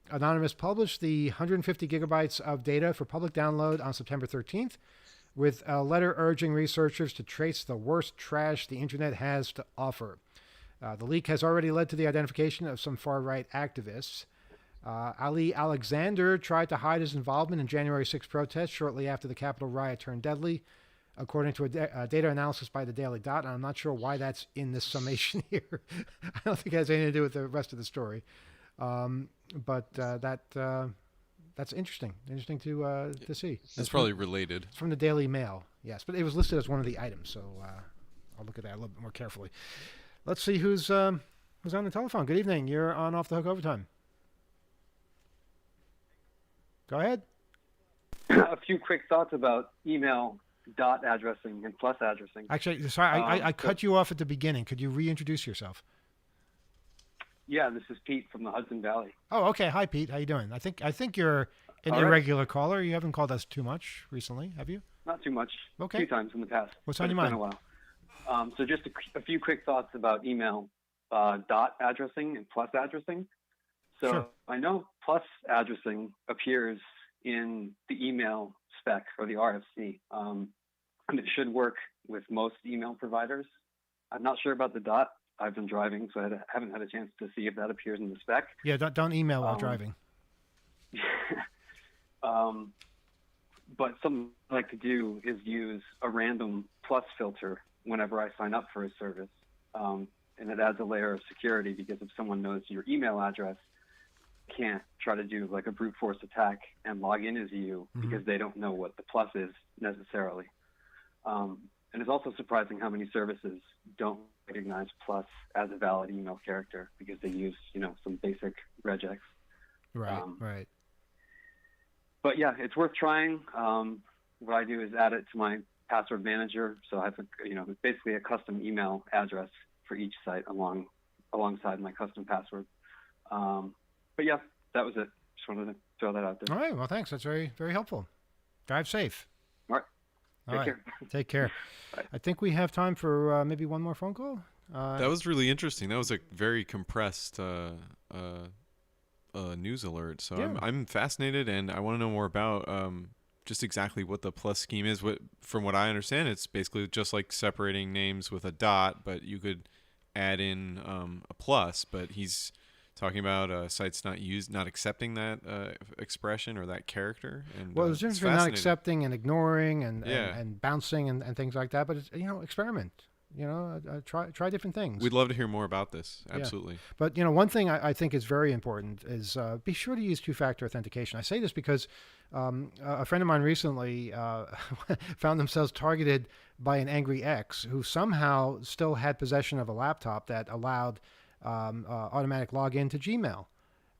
Anonymous published the 150 gigabytes of data for public download on September 13th, with a letter urging researchers to trace the worst trash the internet has to offer. The leak has already led to the identification of some far-right activists. Ali Alexander tried to hide his involvement in January 6 protests shortly after the Capitol riot turned deadly, according to a data analysis by the Daily Dot, and I'm not sure why that's in this summation here. I don't think it has anything to do with the rest of the story. But that's interesting to see. It's probably related. It's from the Daily Mail, yes, but it was listed as one of the items, so I'll look at that a little bit more carefully. Let's see who's on the telephone. Good evening. You're on Off the Hook Overtime. Go ahead. A few quick thoughts about email dot addressing and plus addressing. Actually, sorry, I cut you off at the beginning. Could you reintroduce yourself? Yeah, this is Pete from the Hudson Valley. Oh, okay. Hi, Pete. How you doing? I think you're an All right. irregular caller. You haven't called us too much recently, have you? Not too much. Okay. A few times in the past. What's but on your it's mind? been a while. So just a few quick thoughts about email dot addressing and plus addressing. So Sure. I know plus addressing appears in the email spec or the RFC, and it should work with most email providers. I'm not sure about the dot. I've been driving, so I haven't had a chance to see if that appears in the spec. Yeah, don't email while driving. But something I like to do is use a random plus filter whenever I sign up for a service. And it adds a layer of security because if someone knows your email address, can't try to do like a brute force attack and log in as you because they don't know what the plus is necessarily. And it's also surprising how many services don't recognize plus as a valid email character because they use, some basic regex. Right, right. But yeah, it's worth trying. What I do is add it to my password manager. So I have it's basically a custom email address for each site alongside my custom password. But yeah, that was it. Just wanted to throw that out there. All right. Well, thanks. That's very, very helpful. Drive safe. All right. Take care. Take care. I think we have time for maybe one more phone call. That was really interesting. That was a very compressed news alert. So Yeah. I'm fascinated, and I want to know more about just exactly what the plus scheme is. From what I understand, it's basically just like separating names with a dot, but you could add in a plus. But he's talking about sites not accepting that expression or that character. And well, there's a difference between not accepting and ignoring and Yeah. and bouncing and things like that. But it's, experiment. Try different things. We'd love to hear more about this. Absolutely. But one thing I think is very important is be sure to use two-factor authentication. I say this because a friend of mine recently found themselves targeted by an angry ex who somehow still had possession of a laptop that allowed automatic login to Gmail.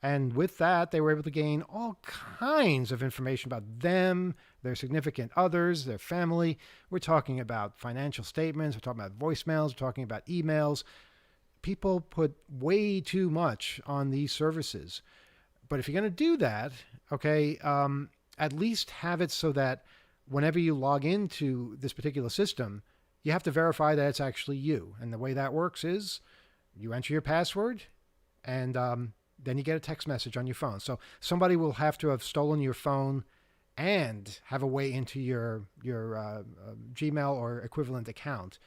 And with that, they were able to gain all kinds of information about them, their significant others, their family. We're talking about financial statements. We're talking about voicemails. We're talking about emails. People put way too much on these services. But if you're going to do that, okay, at least have it so that whenever you log into this particular system, you have to verify that it's actually you. And the way that works is you enter your password and then you get a text message on your phone. So somebody will have to have stolen your phone and have a way into your Gmail or equivalent account.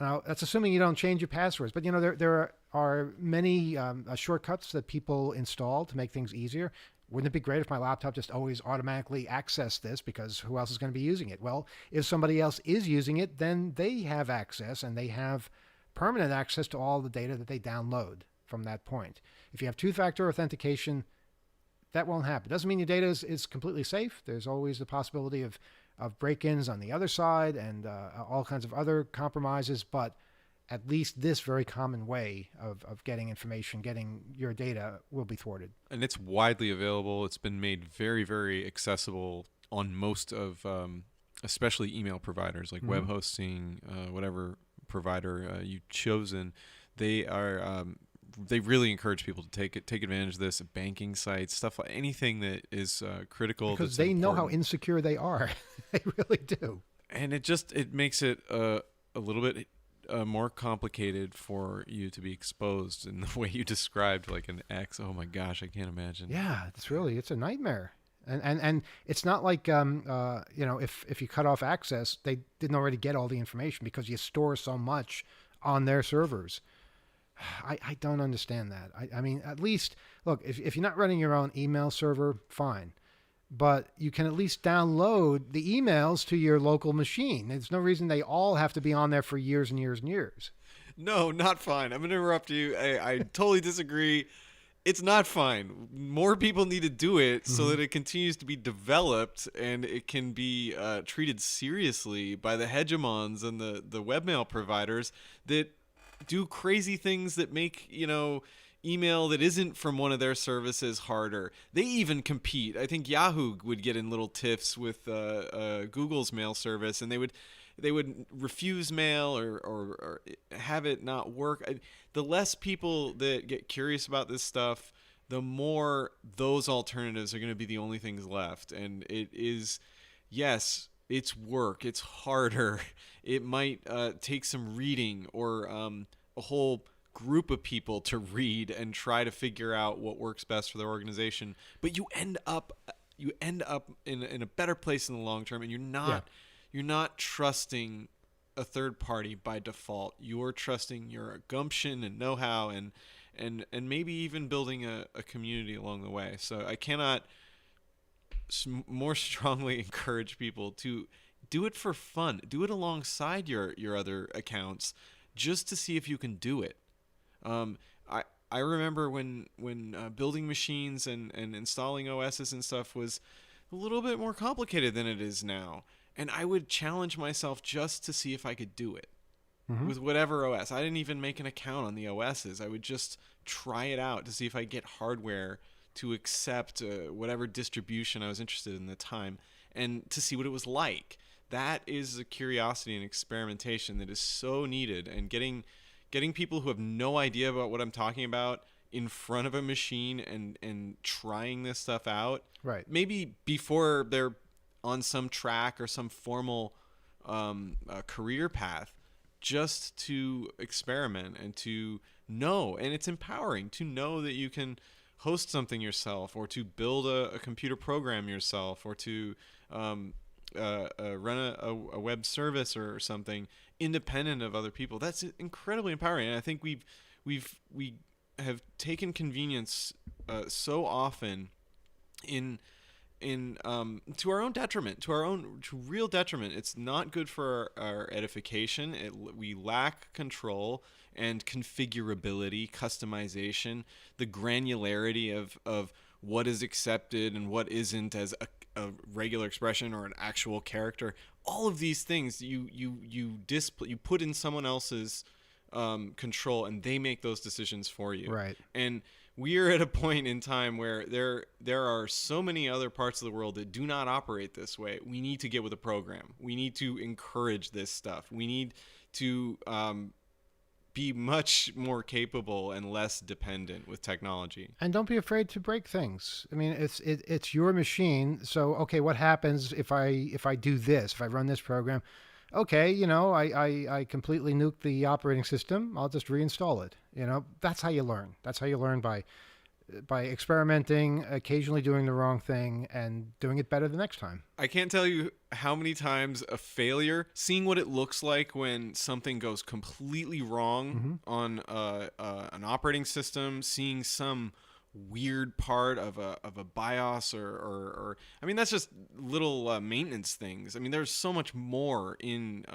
Now, that's assuming you don't change your passwords. But, there are many shortcuts that people install to make things easier. Wouldn't it be great if my laptop just always automatically accessed this because who else is going to be using it? Well, if somebody else is using it, then they have access and they have permanent access to all the data that they download from that point. If you have two-factor authentication, that won't happen. Doesn't mean your data is completely safe. There's always the possibility of break-ins on the other side and all kinds of other compromises, but at least this very common way of getting information, getting your data will be thwarted. And it's widely available. It's been made very, very accessible on most of, especially email providers like web hosting, whatever provider you've chosen. They are they really encourage people to take advantage of this. Banking sites, stuff like anything that is critical. Because they know how insecure they are. They really do. And it makes it a little bit more complicated for you to be exposed in the way you described, like an ex. Oh my gosh, I can't imagine. Yeah, it's a nightmare. And it's not like if you cut off access, they didn't already get all the information because you store so much on their servers. I don't understand that. I mean, at least, look, if you're not running your own email server, fine. But you can at least download the emails to your local machine. There's no reason they all have to be on there for years and years and years. No, not fine. I'm going to interrupt you. I totally disagree. It's not fine. More people need to do it so that it continues to be developed and it can be treated seriously by the hegemons and the webmail providers that do crazy things that make, email that isn't from one of their services harder. They even compete. I think Yahoo would get in little tiffs with Google's mail service, and they would refuse mail or have it not work. The less people that get curious about this stuff, the more those alternatives are going to be the only things left. And it is, yes, it's work. It's harder. It might take some reading or a whole group of people to read and try to figure out what works best for their organization. But you end up in a better place in the long term, and you're not trusting a third party by default. You're trusting your gumption and know-how and maybe even building a community along the way. So I cannot more strongly encourage people to do it for fun. Do it alongside your other accounts just to see if you can do it. I remember when building machines and installing OSs and stuff was a little bit more complicated than it is now. And I would challenge myself just to see if I could do it with whatever OS. I didn't even make an account on the OSs. I would just try it out to see if I get hardware to accept whatever distribution I was interested in at the time, and to see what it was like. That is a curiosity and experimentation that is so needed, and getting people who have no idea about what I'm talking about in front of a machine and trying this stuff out. Right. Maybe before they're on some track or some formal career path, just to experiment and to know. And it's empowering to know that you can host something yourself, or to build a computer program yourself, or to run a web service or something independent of other people. That's incredibly empowering. And I think we have taken convenience so often to our own detriment, to real detriment. It's not good for our edification. We lack control and configurability, customization, the granularity of what is accepted and what isn't as a regular expression or an actual character. All of these things you put in someone else's control, and they make those decisions for you. Right. And we are at a point in time where there are so many other parts of the world that do not operate this way. We need to get with a program. We need to encourage this stuff. We need to be much more capable and less dependent with technology. And don't be afraid to break things. I mean, it's your machine. So, okay, what happens if I do this? If I run this program? Okay, I completely nuke the operating system. I'll just reinstall it. That's how you learn. That's how you learn, by experimenting, occasionally doing the wrong thing, and doing it better the next time. I can't tell you how many times a failure, seeing what it looks like when something goes completely wrong on an operating system, seeing some weird part of a BIOS or I mean, that's just little maintenance things. I mean, there's so much more in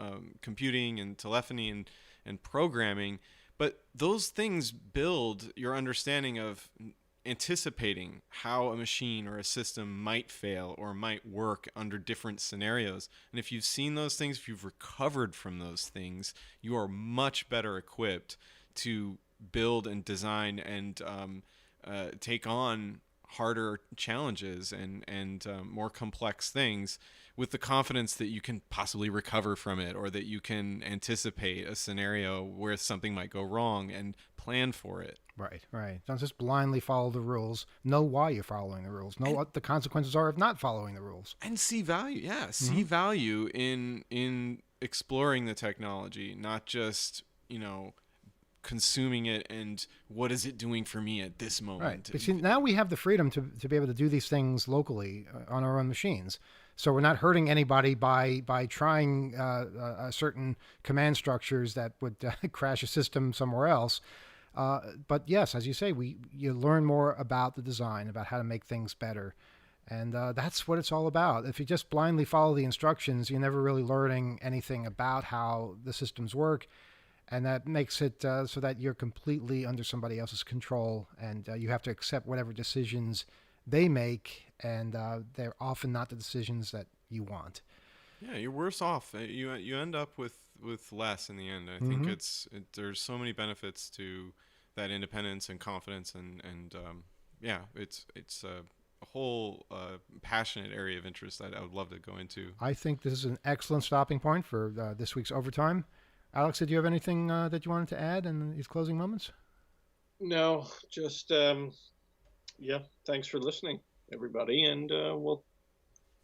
computing and telephony and programming, but those things build your understanding of anticipating how a machine or a system might fail or might work under different scenarios. And if you've seen those things, if you've recovered from those things, you are much better equipped to build and design and take on harder challenges and more complex things with the confidence that you can possibly recover from it, or that you can anticipate a scenario where something might go wrong and plan for it. Right. Don't just blindly follow the rules. Know why you're following the rules. Know what the consequences are of not following the rules. And see value. Yeah, see value in exploring the technology, not just, consuming it and what is it doing for me at this moment. Right. But see, now we have the freedom to be able to do these things locally on our own machines. So we're not hurting anybody by trying certain command structures that would crash a system somewhere else. But yes, as you say, you learn more about the design, about how to make things better. And that's what it's all about. If you just blindly follow the instructions, you're never really learning anything about how the systems work. And that makes it so that you're completely under somebody else's control, and you have to accept whatever decisions they make, and they're often not the decisions that you want. Yeah, you're worse off. You end up with less in the end. I think there's so many benefits to that independence and confidence, and it's a whole passionate area of interest that I would love to go into. I think this is an excellent stopping point for this week's Overtime. Alex, did you have anything that you wanted to add in these closing moments? No, just, thanks for listening, everybody, and we'll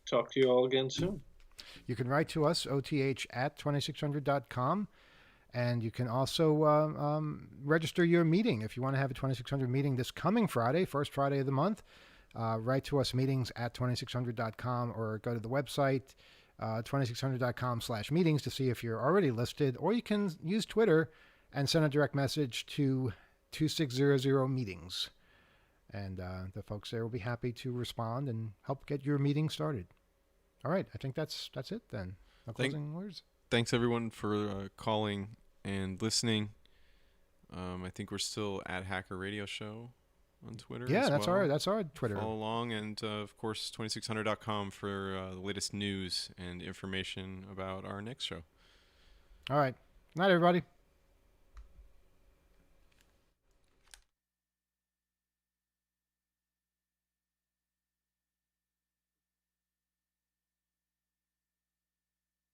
talk to you all again soon. You can write to us, oth@2600.com, and you can also register your meeting. If you want to have a 2600 meeting this coming Friday, first Friday of the month, write to us, meetings@2600.com, or go to the website, 2600.com/meetings, to see if you're already listed, or you can use Twitter and send a direct message to 2600 meetings, and the folks there will be happy to respond and help get your meeting started. All right, I think that's it then. No closing words. Thanks everyone for calling and listening. I think we're still at Hacker Radio Show on Twitter. Yeah, as that's well. that's our Twitter. Follow along, and of course 2600.com for the latest news and information about our next show. All right. Night, everybody.